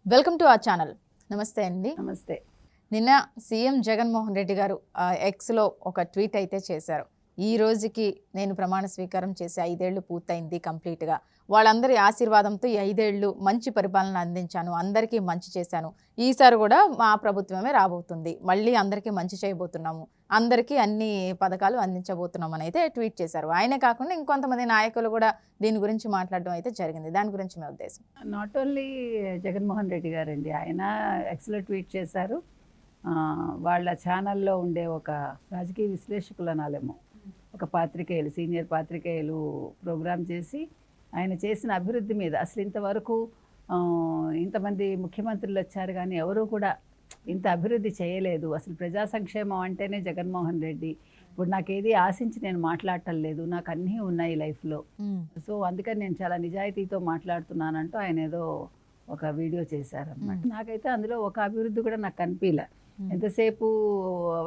Welcome to our channel. నమస్తే అండి. నమస్తే. నిన్న సీఎం జగన్మోహన్ రెడ్డి గారు ఎక్స్లో ఒక ట్వీట్ అయితే చేశారు. ఈ రోజుకి నేను ప్రమాణ స్వీకారం చేసి 5 ఏళ్ళు పూర్తయింది కంప్లీట్గా. వాళ్ళందరి ఆశీర్వాదంతో ఈ 5 ఏళ్ళు మంచి పరిపాలన అందించాను, అందరికీ మంచి చేశాను. ఈసారి కూడా మా ప్రభుత్వమే రాబోతుంది, మళ్ళీ అందరికీ మంచి చేయబోతున్నాము, అందరికీ అన్ని పథకాలు అందించబోతున్నాం అని అయితే ట్వీట్ చేశారు. ఆయనే కాకుండా ఇంకొంతమంది నాయకులు కూడా దీని గురించి మాట్లాడడం అయితే జరిగింది. దాని గురించి మీ ఉద్దేశం? నాట్ ఓన్లీ జగన్మోహన్ రెడ్డి గారండి, ఆయన ఎక్స్లో ట్వీట్ చేశారు. వాళ్ళ ఛానల్లో ఉండే ఒక రాజకీయ విశ్లేషకులు అనాలేమో, ఒక పాత్రికేయులు, సీనియర్ పాత్రికేయులు ప్రోగ్రామ్ చేసి ఆయన చేసిన అభివృద్ధి మీద, అసలు ఇంతవరకు ఇంతమంది ముఖ్యమంత్రులు వచ్చారు కానీ ఎవరూ కూడా ఇంత అభివృద్ధి చేయలేదు, అసలు ప్రజా సంక్షేమం అంటేనే జగన్మోహన్ రెడ్డి, ఇప్పుడు నాకేది ఆశించి నేను మాట్లాడటం లేదు, నాకు అన్నీ ఉన్నాయి లైఫ్లో, సో అందుకని నేను చాలా నిజాయితీతో మాట్లాడుతున్నానంటూ ఆయన ఏదో ఒక వీడియో చేశారన్నమాట. నాకైతే అందులో ఒక అభివృద్ధి కూడా నాకు కనిపించలే. ఎంతసేపు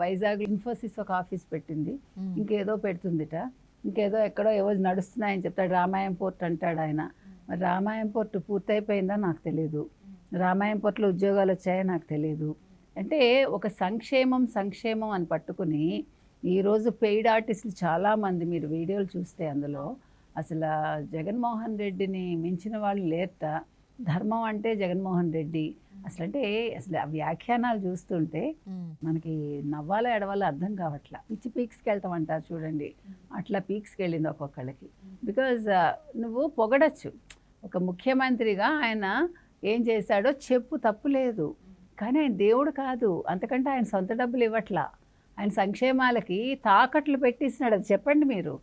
వైజాగ్ ఇన్ఫోసిస్ ఒక ఆఫీస్ పెట్టింది, ఇంకేదో పెడుతుందిట, ఇంకేదో ఎక్కడో ఏవో నడుస్తున్నాయని చెప్తాడు. రామాయం పోర్ట్ అంటాడు ఆయన. మరి రామాయం పోర్ట్ పూర్తయిపోయిందా నాకు తెలియదు, రామాయం పోర్ట్లో ఉద్యోగాలు వచ్చాయో నాకు తెలియదు. అంటే ఒక సంక్షేమం అని పట్టుకుని ఈరోజు పెయిడ్ ఆర్టిస్టులు చాలామంది, మీరు వీడియోలు చూస్తే అందులో అసలు జగన్మోహన్ రెడ్డిని మించిన వాళ్ళు లేరట. ధర్మం అంటే జగన్మోహన్ రెడ్డి, అసలు ఆ వ్యాఖ్యానాలు చూస్తుంటే మనకి నవ్వాలో ఎడవాలో అర్థం కావట్లా. పిచ్చి పీక్స్కి వెళ్తాం అంటారు చూడండి, అట్లా పీక్స్కి వెళ్ళింది ఒక్కొక్కళ్ళకి. బికాజ్ నువ్వు పొగడచ్చు, ఒక ముఖ్యమంత్రిగా ఆయన ఏం చేశాడో చెప్పు, తప్పు లేదు, కానీ ఆయన దేవుడు కాదు, అంతకంటే ఆయన సొంత డబ్బులు ఇవ్వట్లా, ఆయన సంక్షేమాలకి తాకట్లు పెట్టిస్తున్నాడు. అది చెప్పండి మీరు,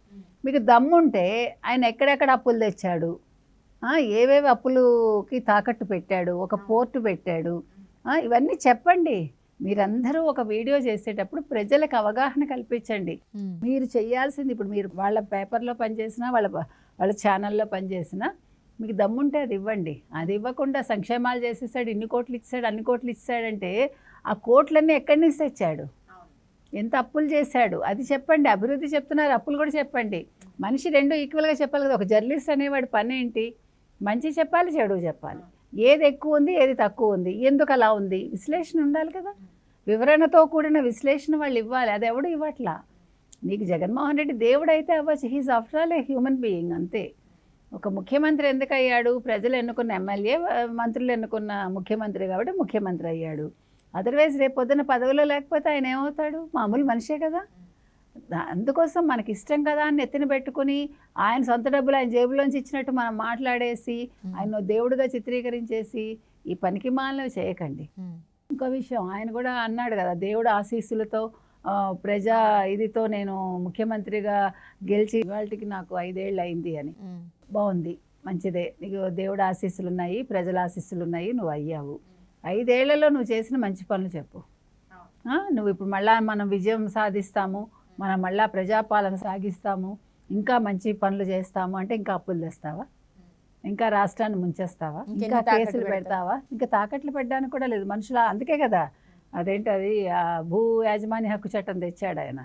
మీకు దమ్ముంటే ఆయన ఎక్కడెక్కడ అప్పులు తెచ్చాడు, ఏవేవి అప్పులకి తాకట్టు పెట్టాడు, ఒక పోర్టు పెట్టాడు, ఇవన్నీ చెప్పండి. మీరందరూ ఒక వీడియో చేసేటప్పుడు ప్రజలకు అవగాహన కల్పించండి. మీరు చేయాల్సింది, ఇప్పుడు మీరు వాళ్ళ పేపర్లో పనిచేసినా వాళ్ళ ఛానల్లో పనిచేసినా మీకు దమ్ముంటే అది ఇవ్వండి. అది ఇవ్వకుండా సంక్షేమాలు చేసేసాడు, ఇన్ని కోట్లు ఇచ్చాడు, అన్ని కోట్లు ఇచ్చాడంటే ఆ కోట్లన్నీ ఎక్కడి నుంచి తెచ్చాడు, ఎంత అప్పులు చేశాడు అది చెప్పండి. అభివృద్ధి చెప్తున్నారు, అప్పులు కూడా చెప్పండి. మనిషి రెండు ఈక్వల్గా చెప్పాలి కదా. ఒక జర్నలిస్ట్ అనేవాడు పని ఏంటి? మంచి చెప్పాలి, చెడు చెప్పాలి, ఏది ఎక్కువ ఉంది ఏది తక్కువ ఉంది, ఎందుకు అలా ఉంది, విశ్లేషణ ఉండాలి కదా. వివరణతో కూడిన విశ్లేషణ వాళ్ళు ఇవ్వాలి, అది ఎవడు ఇవ్వట్లా. నీకు జగన్మోహన్ రెడ్డి దేవుడు అయితే అవ్వచ్చు, he's after all a human being అంతే. ఒక ముఖ్యమంత్రి ఎందుకు అయ్యాడు? ప్రజలు ఎన్నుకున్న ఎమ్మెల్యే, మంత్రులు ఎన్నుకున్న ముఖ్యమంత్రి కాబట్టి ముఖ్యమంత్రి అయ్యాడు. అదర్వైజ్ రేపు పొద్దున్న పదవిలో లేకపోతే ఆయన ఏమవుతాడు? మామూలు మనిషే కదా. అందుకోసం మనకి ఇష్టం కదా అని ఎత్తిన పెట్టుకుని ఆయన సొంత డబ్బులు ఆయన జేబులోంచి ఇచ్చినట్టు మనం మాట్లాడేసి ఆయన దేవుడిగా చిత్రీకరించేసి ఈ పనికి మాలినవి చేయకండి. ఇంకో విషయం, ఆయన కూడా అన్నాడు కదా, దేవుడు ఆశీస్సులతో ప్రజా ఇదితో నేను ముఖ్యమంత్రిగా గెలిచి ఇవాళకి నాకు 5 ఏళ్ళు అయింది అని. బాగుంది, మంచిదే, నీకు దేవుడు ఆశీస్సులు ఉన్నాయి, ప్రజల ఆశీస్సులు ఉన్నాయి, నువ్వు అయ్యావు. 5 ఏళ్లలో నువ్వు చేసిన మంచి పనులు చెప్పు. నువ్వు ఇప్పుడు మళ్ళా మనం విజయం సాధిస్తాము, మనం మళ్ళా ప్రజాపాలన సాగిస్తాము, ఇంకా మంచి పనులు చేస్తాము అంటే ఇంకా అప్పులు తెస్తావా, ఇంకా రాష్ట్రాన్ని ముంచేస్తావా, ఇంకా కేసులు పెడతావా? ఇంకా తాకట్లు పెట్టడానికి కూడా లేదు మనుషుల. అందుకే కదా అదేంటది భూ యాజమాన్య హక్కు చట్టం తెచ్చాడు ఆయన,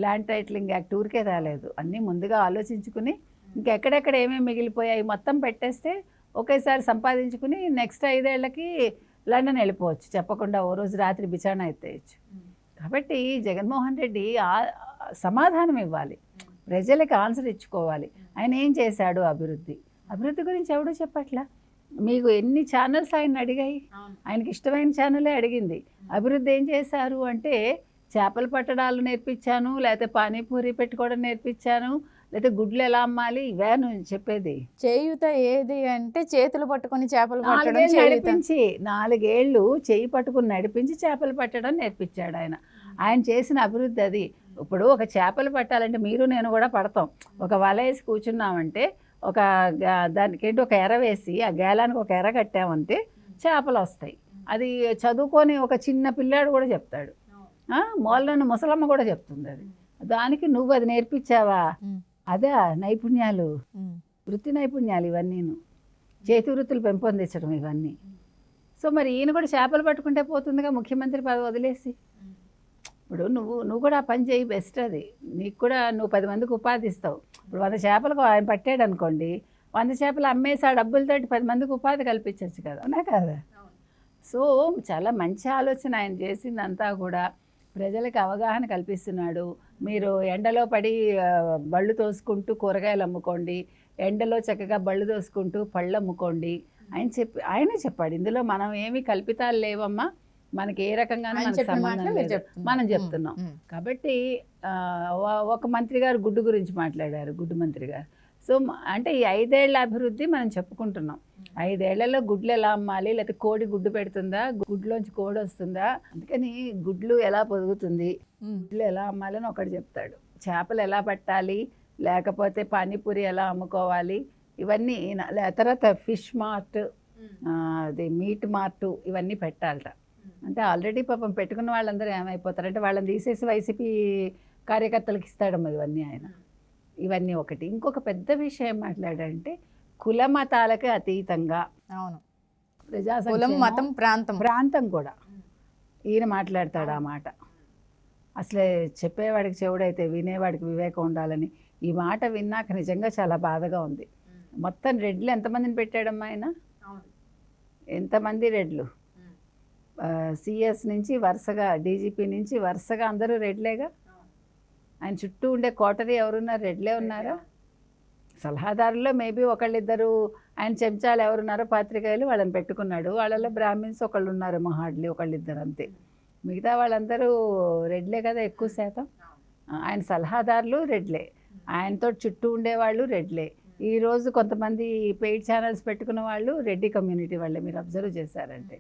ల్యాండ్ టైటిలింగ్ యాక్ట్ ఊరికే రాలేదు. అన్నీ ముందుగా ఆలోచించుకుని ఇంకెక్కడెక్కడ ఏమేమి మిగిలిపోయాయి మొత్తం పెట్టేస్తే ఒకేసారి సంపాదించుకుని నెక్స్ట్ 5 ఏళ్ళకి లండన్ వెళ్ళిపోవచ్చు, చెప్పకుండా ఓ రోజు రాత్రి బిచానా ఎత్తేయచ్చు. కాబట్టి జగన్మోహన్ రెడ్డి సమాధానం ఇవ్వాలి, ప్రజలకు ఆన్సర్ ఇచ్చుకోవాలి. ఆయన ఏం చేశాడు? అభివృద్ధి గురించి ఎవడూ చెప్పట్లా. మీకు ఎన్ని ఛానల్స్ ఆయన అడిగాయి? ఆయనకి ఇష్టమైన ఛానలే అడిగింది. అభివృద్ధి ఏం చేశారు అంటే, చేపలు పట్టడాలు నేర్పించాను, లేకపోతే పానీపూరి పెట్టుకోవడం నేర్పించాను, లేకపోతే గుడ్లు ఎలా అమ్మాలి, ఇవే నువ్వు చెప్పేది. చేయూత ఏది అంటే చేతులు పట్టుకుని చేపలు పట్టడం నడిపించి, 4 ఏళ్ళు చేయి పట్టుకుని నడిపించి చేపలు పట్టడం నేర్పించాడు ఆయన. ఆయన చేసిన అభివృద్ధి అది. ఇప్పుడు ఒక చేపలు పట్టాలంటే మీరు నేను కూడా పడతాం. ఒక వల వేసి కూర్చున్నామంటే ఒక దానికి ఏంటి ఒక ఎర వేసి ఆ గేలానికి ఒక ఎర కట్టామంటే చేపలు వస్తాయి. అది చదువుకొని ఒక చిన్న పిల్లాడు కూడా చెప్తాడు, మూలన ముసలమ్మ కూడా చెప్తుంది. అది దానికి నువ్వు అది నేర్పించావా? అదే నైపుణ్యాలు, వృత్తి నైపుణ్యాలు ఇవన్నీ, చేతి వృత్తులు పెంపొందించడం ఇవన్నీ. సో మరి ఈయన కూడా చేపలు పట్టుకుంటే పోతుందిగా ముఖ్యమంత్రి పదవి వదిలేసి. ఇప్పుడు నువ్వు కూడా ఆ పని చేయి, బెస్ట్ అది. నీకు కూడా నువ్వు 10 మందికి ఉపాధి ఇస్తావు. ఇప్పుడు 100 చేపలకు ఆయన పట్టాడు అనుకోండి, 100 చేపలు అమ్మేసి ఆ డబ్బులతోటి 10 మందికి ఉపాధి కల్పించవచ్చు కదా, అవునా కదా? సో చాలా మంచి ఆలోచన ఆయన చేసిందంతా కూడా. ప్రజలకు అవగాహన కల్పిస్తున్నాడు. మీరు ఎండలో పడి బళ్ళు తోసుకుంటూ కూరగాయలు అమ్ముకోండి, ఎండలో చక్కగా బళ్ళు తోసుకుంటూ పళ్ళు అమ్ముకోండి ఆయనే చెప్పాడు. ఇందులో మనం ఏమి కల్పితాలు లేవమ్మా, మనకి ఏ రకంగానూ ఆయన మనకు చెప్పిన సంబంధం మాటలే మీరు లేదు, చెప్తున్నారు. మనం ఉమ్, చెప్తున్నాం. ఉమ్. కాబట్టి ఒక మంత్రి గారు గుడ్డు గురించి మాట్లాడారు, గుడ్డు మంత్రి గారు. సో అంటే ఈ 5 ఏళ్ల అభివృద్ధి మనం చెప్పుకుంటున్నాం. 5 ఏళ్లలో గుడ్లు ఎలా అమ్మాలి, లేకపోతే కోడి గుడ్డు పెడుతుందా, గుడ్లోంచి కోడి వస్తుందా, అందుకని గుడ్లు ఎలా పొదుగుతుంది, గుడ్లు ఎలా అమ్మాలని ఒకటి చెప్తాడు. చేపలు ఎలా పట్టాలి, లేకపోతే పానీపూరి ఎలా అమ్ముకోవాలి, ఇవన్నీ తర్వాత ఫిష్ మార్ట్, అది మీట్ మార్ట్, ఇవన్నీ పెట్టాలట. అంటే ఆల్రెడీ పాపం పెట్టుకున్న వాళ్ళందరూ ఏమైపోతారు అంటే వాళ్ళని తీసేసి వైసీపీ కార్యకర్తలకు ఇస్తాడమ్మా ఇవన్నీ ఆయన. ఇవన్నీ ఒకటి. ఇంకొక పెద్ద విషయం మాట్లాడంటే కుల మతాలకు అతీతంగా అవును. ప్రజా కులం, సంక్షేమం, మతం, ప్రాంతం. ప్రాంతం కూడా ఈయన మాట్లాడతాడు ఆ మాట. అసలే చెప్పేవాడికి చెవుడైతే వినేవాడికి వివేకం ఉండాలని. ఈ మాట విన్నాక నిజంగా చాలా బాధగా ఉంది. మొత్తం రెడ్లు ఎంతమందిని పెట్టాడమ్మా ఆయన? ఎంతమంది రెడ్లు? సిఎస్ నుంచి వరుసగా, డీజీపీ నుంచి వరుసగా అందరూ రెడ్లేగా. ఆయన చుట్టూ ఉండే కోటరీ ఎవరున్నారు? రెడ్లే ఉన్నారా? సలహాదారుల్లో మేబీ ఒకళ్ళిద్దరు ఆయన చెంచాలు ఎవరున్నారో పాత్రికేయులు వాళ్ళని పెట్టుకున్నాడు. వాళ్ళలో బ్రాహ్మిన్స్ ఒకళ్ళు ఉన్నారేమో, హార్డ్లీ ఒకళ్ళిద్దరు అంతే. మిగతా వాళ్ళందరూ రెడ్లే కదా ఎక్కువ శాతం. ఆయన సలహాదారులు రెడ్లే, ఆయనతో చుట్టూ ఉండేవాళ్ళు రెడ్లే. ఈరోజు కొంతమంది పెయిడ్ ఛానల్స్ పెట్టుకున్న వాళ్ళు రెడ్డి కమ్యూనిటీ వాళ్ళే. మీరు అబ్జర్వ్ చేశారంటే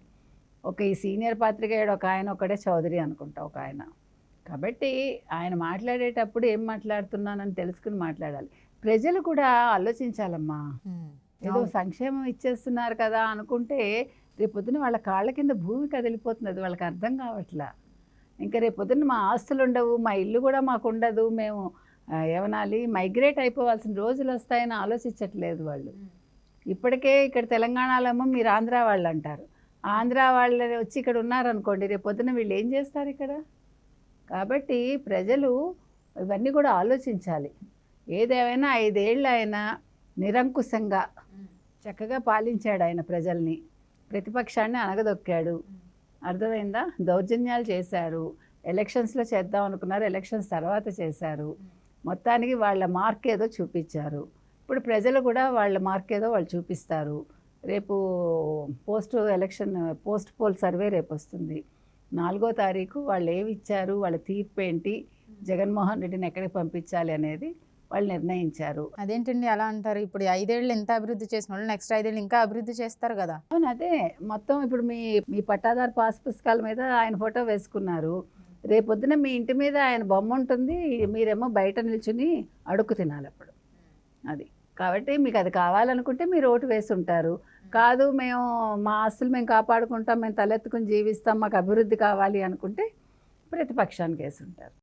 ఈ సీనియర్ పాత్రికేయుడు ఒక ఆయన, ఒకడే చౌదరి అనుకుంటా ఒక ఆయన. కాబట్టి ఆయన మాట్లాడేటప్పుడు ఏం మాట్లాడుతున్నానని తెలుసుకుని మాట్లాడాలి. ప్రజలు కూడా ఆలోచించాలమ్మా. ఏదో సంక్షేమం ఇచ్చేస్తున్నారు కదా అనుకుంటే రేపొద్దున వాళ్ళ కాళ్ళ కింద భూమి కదిలిపోతుంది. అది వాళ్ళకి అర్థం కావట్లా. ఇంకా రేపొద్దున మా ఆస్తులు ఉండవు, మా ఇల్లు కూడా మాకు ఉండదు, మేము ఏమనాలి మైగ్రేట్ అయిపోవాల్సిన రోజులు వస్తాయని ఆలోచించట్లేదు వాళ్ళు. ఇప్పటికే ఇక్కడ తెలంగాణలో ఏమో మీరు ఆంధ్ర వాళ్ళు అంటారు. ఆంధ్ర వాళ్ళు వచ్చి ఇక్కడ ఉన్నారనుకోండి, రేపొద్దున వీళ్ళు ఏం చేస్తారు ఇక్కడ? కాబట్టి ప్రజలు ఇవన్నీ కూడా ఆలోచించాలి. ఏదేమైనా 5 ఏళ్ళు ఆయన నిరంకుశంగా చక్కగా పాలించాడు. ఆయన ప్రజల్ని, ప్రతిపక్షాన్ని అణగదొక్కాడు. అర్థమైందా? దౌర్జన్యాలు చేశారు. ఎలక్షన్స్లో చేద్దాం అనుకున్నారు, ఎలక్షన్స్ తర్వాత చేశారు. మొత్తానికి వాళ్ళ మార్క్ ఏదో చూపించారు. ఇప్పుడు ప్రజలు కూడా వాళ్ళ మార్క్ ఏదో వాళ్ళు చూపిస్తారు. రేపు పోస్ట్ పోల్ సర్వే రేపు వస్తుంది. 4వ తారీఖు వాళ్ళు ఏమి ఇచ్చారు, వాళ్ళ తీర్పు ఏంటి, జగన్మోహన్ రెడ్డిని ఎక్కడికి పంపించాలి అనేది వాళ్ళు నిర్ణయించారు. అదేంటండి అలా అంటారు? ఇప్పుడు 5 ఏళ్ళు ఎంత అభివృద్ధి చేసిన వాళ్ళు నెక్స్ట్ 5 ఏళ్ళు ఇంకా అభివృద్ధి చేస్తారు కదా. అవును, అదే మొత్తం. ఇప్పుడు మీ పట్టాదారు పాస్ పుస్తకాల మీద ఆయన ఫోటో వేసుకున్నారు. రేపొద్దున మీ ఇంటి మీద ఆయన బొమ్మ ఉంటుంది, మీరేమో బయట నిల్చుని అడుక్కు తినాలి అప్పుడు. అది కాబట్టి మీకు అది కావాలనుకుంటే మీరు ఓటు వేసి ఉంటారు. కాదు మేము మా ఆస్తులు మేము కాపాడుకుంటాం, మేము తలెత్తుకుని జీవిస్తాం, మాకు అభివృద్ధి కావాలి అనుకుంటే ప్రతిపక్షానికి వేసి ఉంటారు.